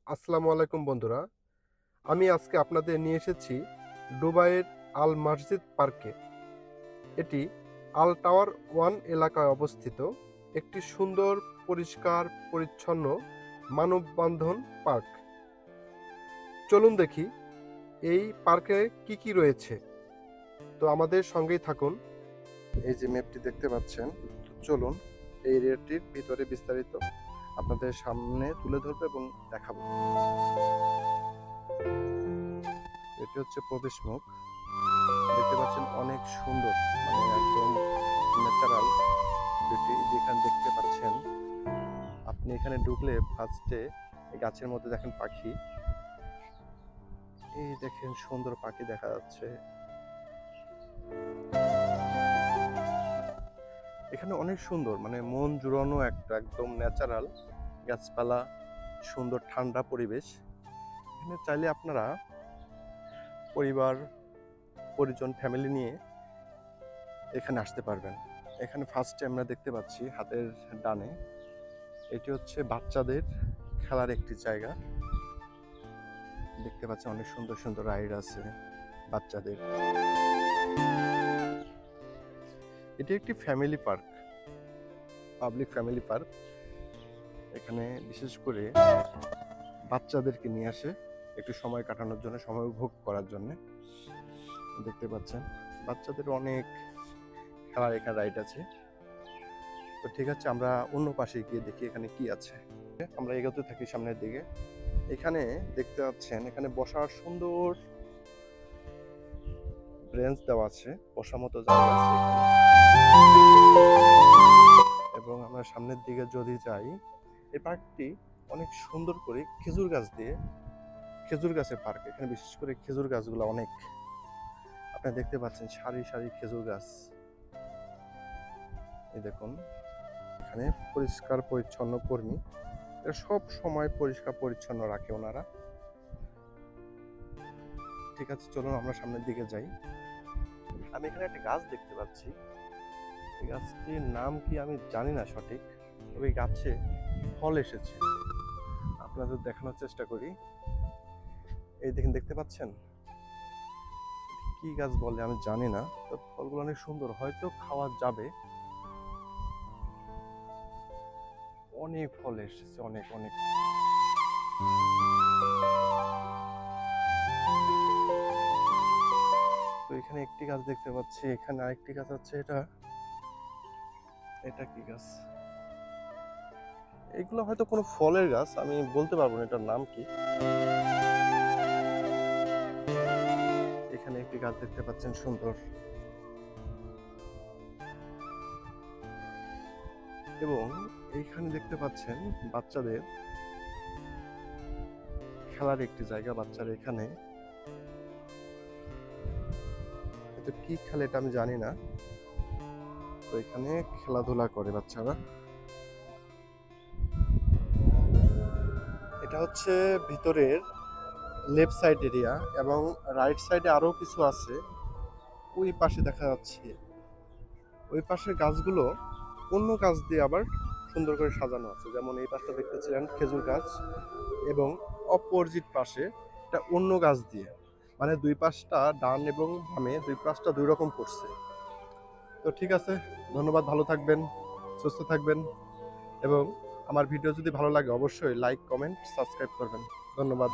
আসসালামু আলাইকুম বন্ধুরা। আমি আজকে আপনাদের নিয়ে এসেছি দুবাইয়ের আল মসজিদ পার্কে। এটি আল টাওয়ার 1 এলাকায় অবস্থিত একটি সুন্দর, পরিষ্কার, পরিচ্ছন্ন, মানববন্ধন পার্ক। চলুন দেখি এই পার্কে কি কি রয়েছে। তো আমাদের সঙ্গেই থাকুন। এই যে ম্যাপটি দেখতে পাচ্ছেন, তো চলুন এই এরিয়াটির ভিতরে বিস্তারিত আপনাদের সামনে তুলে ধরবো এবং দেখাবো। এটি হচ্ছে প্রবেশ মুখ। দেখতে পাচ্ছেন অনেক সুন্দর, মানে একদম ন্যাচারাল যেটি যেখানে দেখতে পাচ্ছেন। আপনি এখানে ঢুকলে ফার্স্টে গাছের মধ্যে দেখেন পাখি। এই দেখেন সুন্দর পাখি দেখা যাচ্ছে। এখানে অনেক সুন্দর, মানে মন জুড়ানো একটা একদম ন্যাচারাল গাছপালা, সুন্দর ঠান্ডা পরিবেশ। এখানে চাইলে আপনারা পরিবার, পরিজন, ফ্যামিলি নিয়ে এখানে আসতে পারবেন। এখানে ফার্স্টে আমরা দেখতে পাচ্ছি হাতের ডানে, এটি হচ্ছে বাচ্চাদের খেলার একটি জায়গা। দেখতে পাচ্ছেন অনেক সুন্দর সুন্দর রাইড আছে বাচ্চাদের। এটি একটি family park, public family park. এখানে বিশেষ করে বাচ্চাদেরকে নিয়ে আসে একটু সময় কাটানোর জন্য, সময় উপভোগ করার জন্য। দেখতে পাচ্ছেন বাচ্চাদের অনেক খেলার এখানে রাইড আছে। তো ঠিক আছে, আমরা অন্য পাশে গিয়ে দেখি এখানে কি আছে। আমরা এগোতে থাকি সামনের দিকে। এখানে দেখতে পাচ্ছেন এখানে বসার সুন্দর ব্রেঞ্চ দেওয়া আছে, বসার মতো জায়গা আছে এখানে। এবং আমরা সামনের দিকে যদি যাই, এই পার্কটি অনেক সুন্দর করে খেজুর গাছ দিয়ে, খেজুর গাছের পার্ক। এখানে বিশেষ করে খেজুর গাছগুলো অনেক, আপনারা দেখতে পাচ্ছেন সারি সারি খেজুর গাছ। এই দেখুন, এখানে পরিষ্কার পরিচ্ছন্ন কর্মী, এটা সব সময় পরিষ্কার পরিচ্ছন্ন রাখে ওনারা। ঠিক আছে, চলুন আমরা সামনের দিকে যাই। আমি এখানে একটা গাছ দেখতে পাচ্ছি। এই গাছটির নাম কি আমি জানি না সঠিক, তবে এই গাছে ফল এসেছে। আপনাদের দেখানোর চেষ্টা করি। এই দেখেন, দেখতে পাচ্ছেন কি গাছ বলে আমি জানি না, তো ফলগুলো অনেক সুন্দর, হয়তো খাওয়া যাবে। অনেক ফল এসেছে, অনেক অনেক। তো এখানে একটি গাছ দেখতে পাচ্ছি, এখানে আরেকটি গাছ আছে। এটা এটা কি গাছ? এগুলো হয়তো কোনো ফলের গাছ, আমি বলতে পারবো না এটার নাম কি। এখানে একটি গাছ দেখতে পাচ্ছেন সুন্দর, এবং এইখানে দেখতে পাচ্ছেন বাচ্চাদের খেলার একটি জায়গা। বাচ্চারা এখানে কি খেলে এটা আমি জানি না, তো এখানে খেলাধুলা করে বাচ্চারা। এটা হচ্ছে ভিতরের লেফট সাইড এরিয়া, এবং রাইট সাইডে আরো কিছু আছে। ওই পাশে দেখা যাচ্ছে, ওই পাশের গাছগুলো অন্য গাছ দিয়ে আবার সুন্দর করে সাজানো আছে। যেমন এই পাশটা দেখতেছিলেন খেজুর গাছ, এবং অপোজিট পাশে এটা অন্য গাছ দিয়ে, মানে দুই পাশটা ডান এবং বামে দুই পাশটা দুই রকম করছে। তো ঠিক আছে, ধন্যবাদ, ভালো থাকবেন, সুস্থ থাকবেন, এবং আমার ভিডিও যদি ভালো লাগে অবশ্যই লাইক, কমেন্ট, সাবস্ক্রাইব করবেন। ধন্যবাদ।